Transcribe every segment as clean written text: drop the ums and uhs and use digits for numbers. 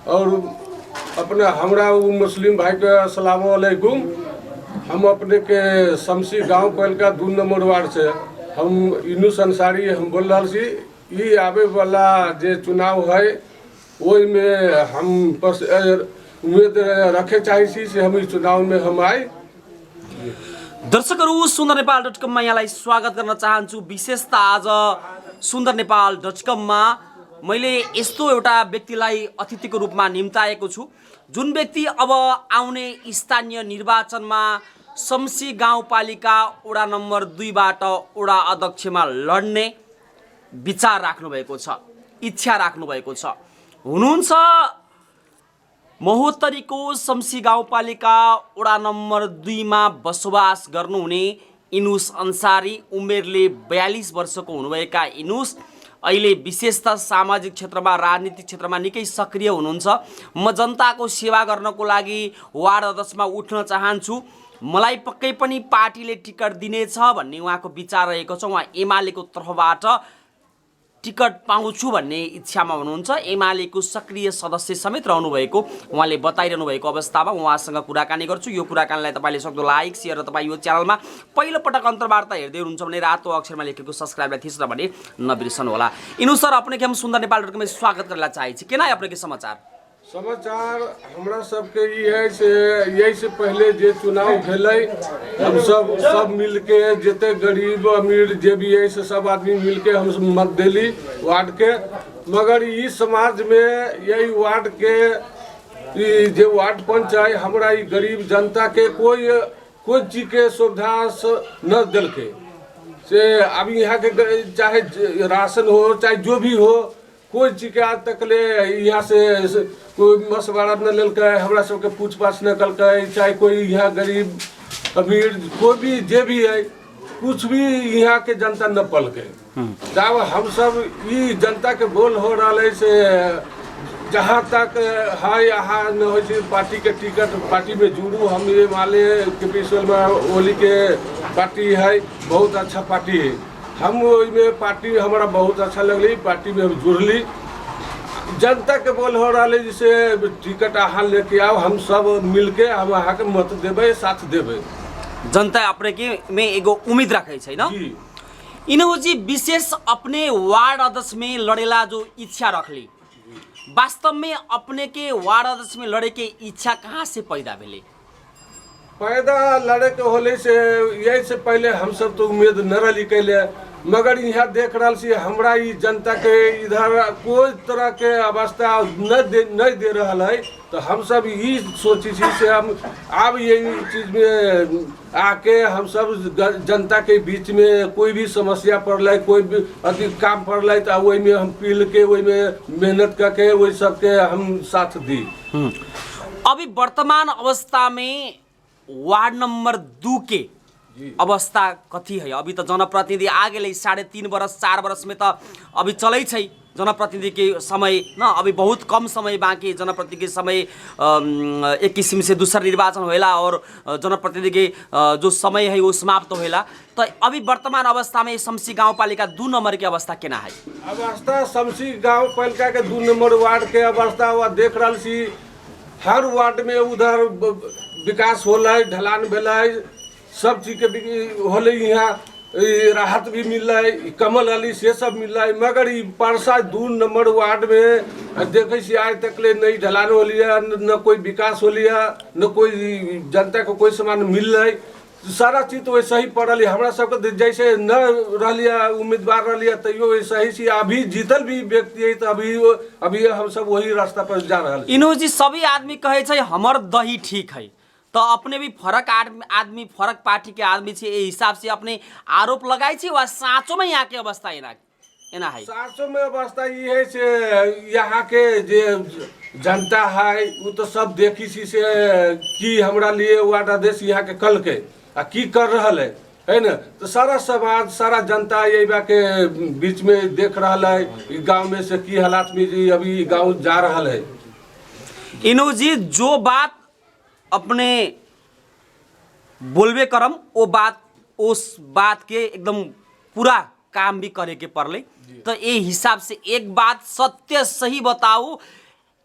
और अपने हमरा मुस्लिम भाई के अस्सलाम वालेकुम। हम अपने के शमसी गांव पहल का 2 नंबर वार्ड से हम यूनुस अंसारी हम बोल रहा छी। ये आवे वाला जे चुनाव है वही में हम उम्मीद रखे चाहिए से हम इस चुनाव में हम आए। दर्शकहरू सुन्दरनेपाल.com मा यहाँलाई स्वागत गर्न चाहन्छु। विशेषतः आज सुन्दरनेपाल.com मा मैले यस्तो एउटा व्यक्तिलाई अतिथिको रूपमा निम्ताएको छु, जुन व्यक्ति अब आउने स्थानीय निर्वाचनमा शमसी गाउँपालिका वडा नम्बर 2 बाट वडा अध्यक्षमा लड्ने विचार राख्नु भएको छ, इच्छा राख्नु भएको छ। हुनुहुन्छ महोत्तरीको शमसी गाउँपालिका वडा नम्बर 2 मा बसोबास गर्नुहुने इनुस अन्सारी। उमेरले 42 वर्षको हुनुभएका इनुस अहिले विशेषतः सामाजिक क्षेत्रमा राजनीतिक क्षेत्रमा निकै सक्रिय हुनुहुन्छ। म जनताको सेवा गर्नको लागि वार्ड अध्यक्षमा उठ्न चाहन्छु, मलाई पक्कै पनि पार्टीले टिकट दिनेछ भन्ने उहाँको विचार रहेको छ। उहाँ एमालेको तर्फबाट टिकट पाउँछु भन्ने इच्छामा हुनुहुन्छ। एमालेको सक्रिय सदस्य समेत रहनुभएको उहाँले बताइरहनु भएको अवस्थामा उहाँसँग कुराकानी गर्छु। यो कुराकानीलाई तपाईँले सक्दो लाइक सेयर र तपाईँ यो च्यानलमा पहिलोपटक अन्तर्वार्ता हेर्दै हुनुहुन्छ भने रातो अक्षरमा लेखेको सब्सक्राइबलाई थिच्न भने नबिर्सनु होला। इनु सर, अपने के हम सुन्दरनेपाल.com में स्वागत करला चाहे छी। केना अपने के समाचार हमरा सबके ये है से यही से पहले जे चुनाव भेलै हम सब मिलके जते गरीब अमीर जे भी है से सब आदमी मिलके हम मत देली वार्ड के। मगर इस समाज में यही वार्ड के जे वार्ड पंच है हमरा ई गरीब जनता के कोई चीज के सुविधा न दिलके से। अभी यहाँ के चाहे राशन हो चाहे जो भी हो, कोई चीज के आज तक ले यहाँ से कोई मशवरा न लेलकै, हमरा सबके पूछ पाछ न कलकै। चाहे कोई यहाँ गरीब अमीर कोई भी जे भी है कुछ भी यहाँ के जनता न पलकै। जब हम सब ई जनता के बोल हो रहा है से जहाँ तक है यहाँ न हो पार्टी के टिकट पार्टी में जुड़ू। हम ये माले के पिछल में ओली के पार्टी है, बहुत अच्छा पार्टी है। हम में पार्टी हमारा बहुत अच्छा लगली, पार्टी में हम जुड़ली। जनता के बोल हो रहा है जिसे टिकट अहाँ लेके आओ, हम सब मिलके हम अहाँ के मत देवे, साथ देवे। जनता अपने के में एगो उम्मीद रखे छै न जी। इनको जी विशेष अपने वार्ड अध्यक्ष में लड़ेला जो इच्छा रखली, वास्तव में अपने के वार्ड अध्यक्ष में लड़े के इच्छा कहाँ से पैदा भेले? पैदा लड़े के होले से यही से पहले हम सब तो उम्मीद न रही कैले। मगर यहाँ देख रहा सी हमरा ई जनता के इधर कोई तरह के अवस्था नहीं दे रहा है। तो हम सब ई सोची से हम अब यही चीज में आके हम सब जनता के बीच में कोई भी समस्या पड़ल, कोई भी अति काम पड़ल तो वही में हम पील के वही में मेहनत करके वही सबके हम साथ दी। अभी वर्तमान अवस्था में वार्ड नंबर 2 के अवस्था कथी है? अभी तो जनप्रतिनिधि आ गए 3.5 वर्ष 4 वर्ष में तो अभी चलै छै जनप्रतिनिधि के समय न। अभी बहुत कम समय बाँकी जनप्रतिनिधि के समय एक किस्म से दूसरा निर्वाचन होला और जनप्रतिनिधि के जो समय है वो समाप्त होला। तो अभी वर्तमान अवस्था में शमसी गाउँपालिका 2 नंबर के अवस्था केना है? अवस्था शमसी गाउँपालिका के 2 नंबर वार्ड के अवस्था हुआ देख रहा सी। हर वार्ड में उधर विकास होलै, ढलान भेलै, सब चीज के होले। यहाँ राहत भी मिल रहा है, कमल अली से सब मिल रहा है। मगर परसा 2 नंबर वार्ड में देखे से आज तक ले नहीं ढलान हो लिया, न कोई विकास हो लिया, न कोई जनता को कोई सामान मिल रहा है। सारा चीज तो वैसे ही पड़ल है। हमरा सबके जैसे न रहिया उम्मीदवार रहिया तैयो वैसे ही सी। अभी जीतल भी व्यक्ति है तो अभी हम सब वही रास्ता पर जा रहा है। इनो जी सभी आदमी कहे छै हमर दही ठीक है, तो अपने भी फरक आदमी फरक पार्टी के आदमी छे, ए हिसाब से अपने आरोप लगाई छे वा साँचो में यहाँ के अवस्था एना है? साँचो में अवस्था ये है से यहाँ के जे जनता है वो तो सब देखी सी से कि हमरा लिए वार्ड अध्यक्ष यहाँ के कल के की कर रहा है ना। तो सारा समाज सारा जनता यही बा के बीच में देख रहा है गांव में से की हालात में अभी गांव जा रहा है। इनो जी जो बात अपने बोलबे करम वो बात उस बात के एकदम पूरा काम भी करे के पड़ले। तो ये हिसाब से एक बात सत्य सही बताओ,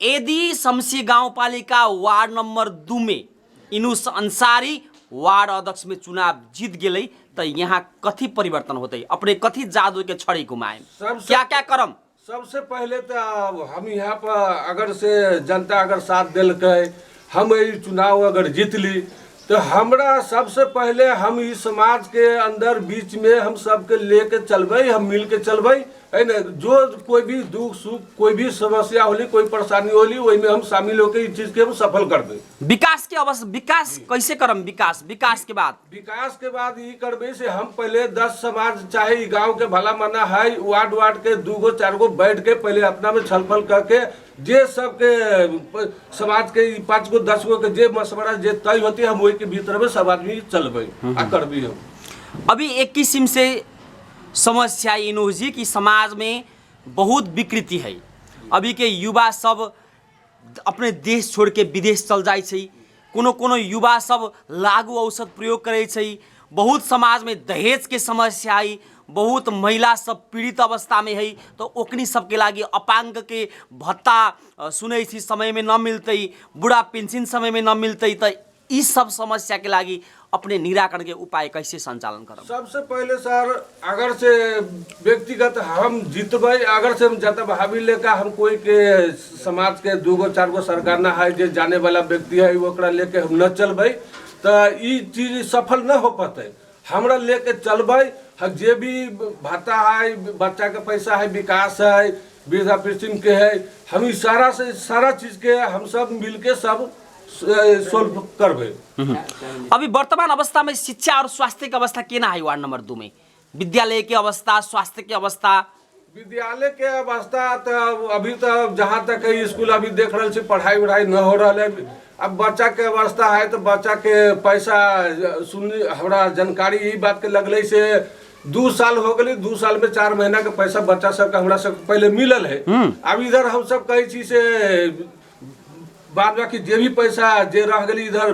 यदि शमसी गाउँपालिका वार्ड नंबर 2 में इनुस अंसारी वार्ड अध्यक्ष में चुनाव जीत गए तो यहाँ कथी परिवर्तन होते? अपने कथी जादू के छड़ी घुमाए? क्या क्या करम? सबसे पहले तो हम यहाँ पर अगर से जनता अगर साथ दिलकै, हम ये चुनाव अगर जीत ली तो हमरा सबसे पहले हम इस समाज के अंदर बीच में हम सबके लेके चलबै, हम मिल के चलबै, है ना। जो कोई भी दुख सुख कोई भी समस्या होली कोई परेशानी होली वही में हम शामिल होकर इस चीज के हम सफल कर दे। विकास के अवस्था विकास कैसे करम? विकास के बाद ये करबे से हम पहले 10 समाज चाहे गांव के भला मना है वार्ड के 2 4 गो बैठ के पहले अपना में छलफल करके जे सबके समाज के 5 गो 10 गो के जे मशवरा जे तय होती हम वही के भीतर में सब आदमी चलबे आ करबी। हम अभी एक किस्म से समस्या इनोजी की समाज में बहुत विकृति है। अभी के युवा सब अपने देश छोड़ के विदेश चल जाए छै। कोनो युवा सब लागू औषध प्रयोग करे छै। बहुत समाज में दहेज के समस्या है। बहुत महिला सब पीड़ित अवस्था में है। तो ओकनी सबके लागी अपांग के भत्ता सुनै छी समय में न मिलते, बूढ़ा पेंशन समय में न मिलते। तो इस सब समस्या के लागी अपने निराकरण के उपाय कैसे संचालन करब? सबसे पहले सर अगर से व्यक्तिगत हम जीतबै, अगर से हम जतब हावी लेकर हम कोई के समाज के 2 गो 4 गो सरकार ना है जे जाने वाला व्यक्ति है ओकरा लेके हम न चलबै तो ये चीज सफल न हो पाते। हमरा लेके चलबै, जे भी भत्ता है, बच्चा के पैसा है, विकास है, वृद्धा पेंशन के है, हम सारा चीज के हम सब मिलके सब सोल्व करबे। अभी वर्तमान अवस्था में शिक्षा और स्वास्थ्य की अवस्था केना है वार्ड नंबर 2 में? विद्यालय की अवस्था, स्वास्थ्य की अवस्था? विद्यालय के अवस्था तो अभी तो जहाँ तक है स्कूल अभी देख रहे पढ़ाई वढ़ाई न हो रहा है। अब बच्चा के अवस्था है तो बच्चा के पैसा सुन हमरा जानकारी यही बात के लगल से 2 साल हो गए, 2 साल में 4 महीना के पैसा बच्चा सबके हमरा सब पहले मिलल है। अब इधर हम सब कहे छी से बाद बाकी जे भी पैसा जे रह गई इधर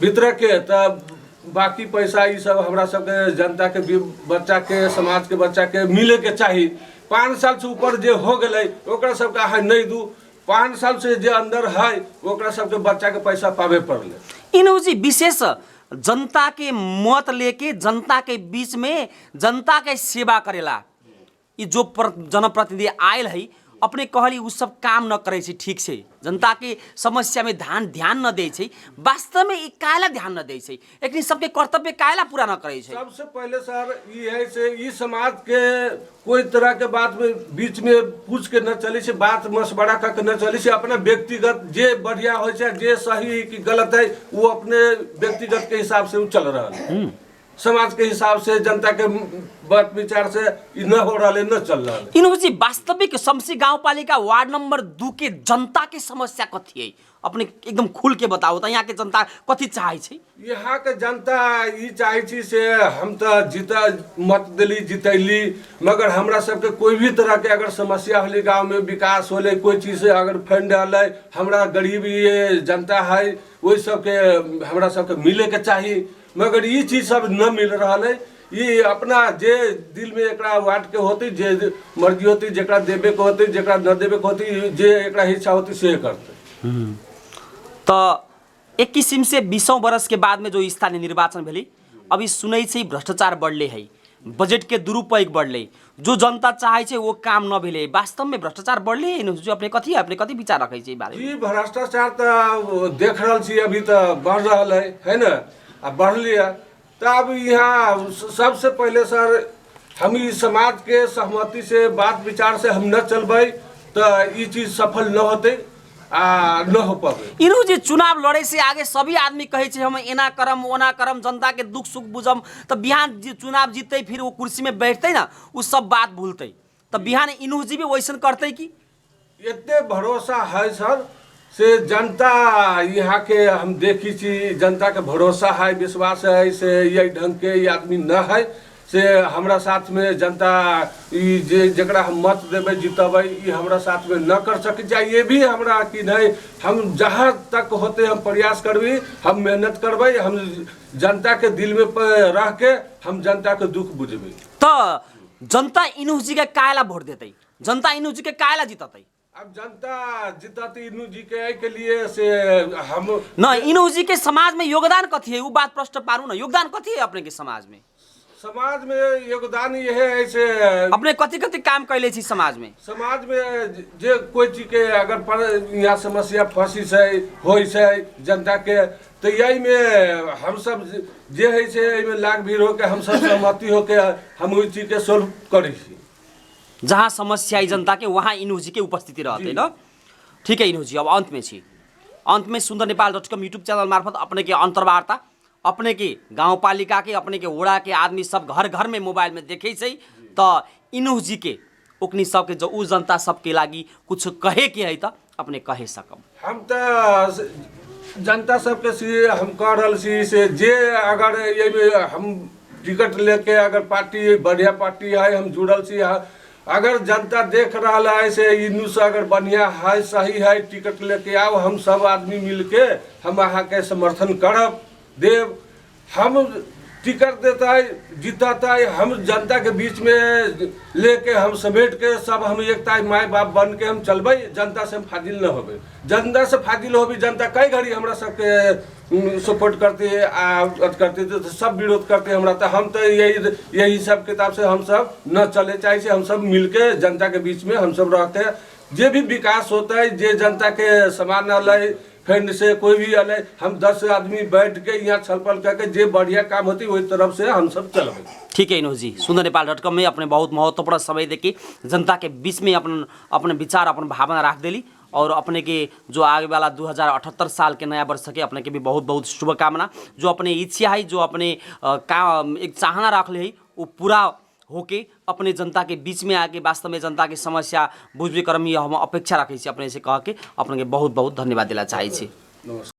भीतर के तब बाकी पैसा ये सब हमरा सबके जनता के बच्चा के समाज के बच्चा के मिले के चाहिए। 5 साल से ऊपर जे हो गए ओकरा सबका है नहीं दू, 5 साल से जे अंदर है ओकरा सबके बच्चा के पैसा पावे पड़ले। इनोजी विशेष जनता के मत लेके जनता के बीच में जनता के सेवा करेला। ये जो जनप्रतिनिधि आयल है अपने कहली उ सब काम न करे छै ठीक से, जनता के समस्या में ध्यान न दे छै। वास्तव में कायला ध्यान न दे छै, लेकिन सबके कर्तव्य कायला पूरा न करे छै। सबसे पहले सर ये है से ई समाज के कोई तरह के बात में बीच में पूछ के न चले से, बात मशवरा करके न चले से। अपना व्यक्तिगत जे बढ़िया हो छै, जे सही की गलत है वो अपने व्यक्तिगत के हिसाब से वो चल रहा है। समाज के हिसाब से जनता के बात विचार से न हो रहा है, न चल रहा है। इनोजी वास्तविक शमसी गाउँपालिका वार्ड नंबर 2 के जनता के समस्या कथी है? अपने एकदम खुल के बताओ तो यहाँ के जनता कथी चाहे छै? यहाँ के जनता ये चाहे छी से हम तो जीता मत दिली जितैली, मगर हमरा सबके कोई भी तरह के अगर समस्या होले गांव में विकास होले कोई चीज से अगर फंड आले हमरा गरीब ये जनता है वही सबके हमरा सबके मिले के चाहिए। मगर ये चीज सब न मिल रहा है। ये अपना जे दिल में एकरा वार्ड के होती जे मर्जी होती जेकरा देवे के होती जेकरा न देवे के होती जे एकरा इच्छा होती से करते। तो एक किस्म से 20 बरस के बाद में जो स्थानीय निर्वाचन भेली अभी सुनै छै भ्रष्टाचार बढ़ले है, बजट के दुरुपयोग बढ़ले, जो जनता चाहे छै वो काम न भेले। वास्तव में भ्रष्टाचार बढ़ले है जो अपने कथी विचार रखे छै बारे में? जी भ्रष्टाचार तो देख रहा छी अभी तो बढ़ रहा है ना, अब बढ़ लिया। तो अब यहाँ सबसे पहले सर हम इस समाज के सहमति से बात विचार से हम न चलबै तो ये चीज सफल न होते न हो पावे। इनो जे चुनाव लड़े से आगे सभी आदमी कहे छै हम एना करम ओना करम जनता के दुख सुख बुझम, तो बिहान चुनाव जीतते फिर वो कुर्सी में बैठते ना वो सब बात भूलते, तो बिहान इनो जी भी वैसन करते कि? इतने भरोसा है सर से जनता यहाँ के हम देखी छी जनता के भरोसा है विश्वास है से यही ढंग के ये आदमी न है से हमरा साथ में जनता जरा हम मत देवे जीतबै ये हमरा साथ में न कर सके चाहिए। ये भी हमरा कि नहीं हम जहाँ तक होते हम प्रयास करबी, हम मेहनत करबै, हम जनता के दिल में रह के हम जनता के दुख बुझबै। तो जनता इनू जी के कायला वोट देते, जनता इनू जी के कायला जीतते? अब जनता जिताती इनू जी के लिए से हम न इनू जी के समाज में योगदान कथी है, वो बात प्रश्न पारू न, योगदान कथी है अपने के समाज में? समाज में योगदान ये है से अपने कथी कथी काम कैले छी समाज में? समाज में जे कोई चीज के अगर यहाँ समस्या फंसी से हो से जनता के तो यही में हम सब जे है से में लाग भीड़ होके हम सब सहमति होके हम उस चीज के सोल्व करी छी। जहाँ समस्या है जनता के वहाँ इनू जी के उपस्थिति रहते न। ठीक है इनू जी, अब अंत में छी, अंत में sundarnepal.com यूट्यूब चैनल मार्फत अपने के अंतर्वार्ता अपने के गाउँपालिका के अपने के वड़ा के आदमी सब घर घर में मोबाइल में देखे छै तो इनू जी के ओकनी सबके जो उ जनता सबके लागी कुछ कहे के है तो अपने कहे सकम। हम तो जनता सबके सी हम कह रहल छी से जे अगर ये में हम टिकट लेके अगर पार्टी बढ़िया पार्टी है हम जुड़ल छी, अगर जनता देख रहा है से इनू से अगर बढ़िया है सही है टिकट लेके आओ, हम सब आदमी मिलके हम अहाँ के समर्थन करब देव। हम टिकट देता है जीताता है, हम जनता के बीच में लेके हम समेट के सब हम एकता माय बाप बन के हम चलबे, जनता से हम फाजिल न होबे। जनता से फाजिल होबी जनता कई घड़ी हमरा सबके सपोर्ट करते करते तो सब विरोध करते हमरा, तो हम तो यही सब किताब से हम सब न चले चाहे से हम सब मिलके जनता के बीच में हम सब रहते हैं। जे भी विकास होता है जे जनता के समान अलग फंड से कोई भी अलग हम 10 आदमी बैठ के यहाँ छलपल करके जे बढ़िया काम होती वही तरफ से हम सब चलबे। ठीक है इनू जी, sundarnepal.com में अपने बहुत महत्वपूर्ण समय देके जनता के बीच में अपने विचार अपन भावना रख देली और अपने के जो आगे वाला 2078 साल के नया वर्ष के अपने के भी बहुत बहुत शुभकामना। जो अपने इच्छा है जो अपने काम एक चाहना रख ले है वो पूरा होके अपने जनता के बीच में आके वास्तव में जनता के समस्या बुझबे करम हम अपेक्षा रखे अपने से कह के अपने के बहुत बहुत धन्यवाद दिला चाहे छी। नमस्कार।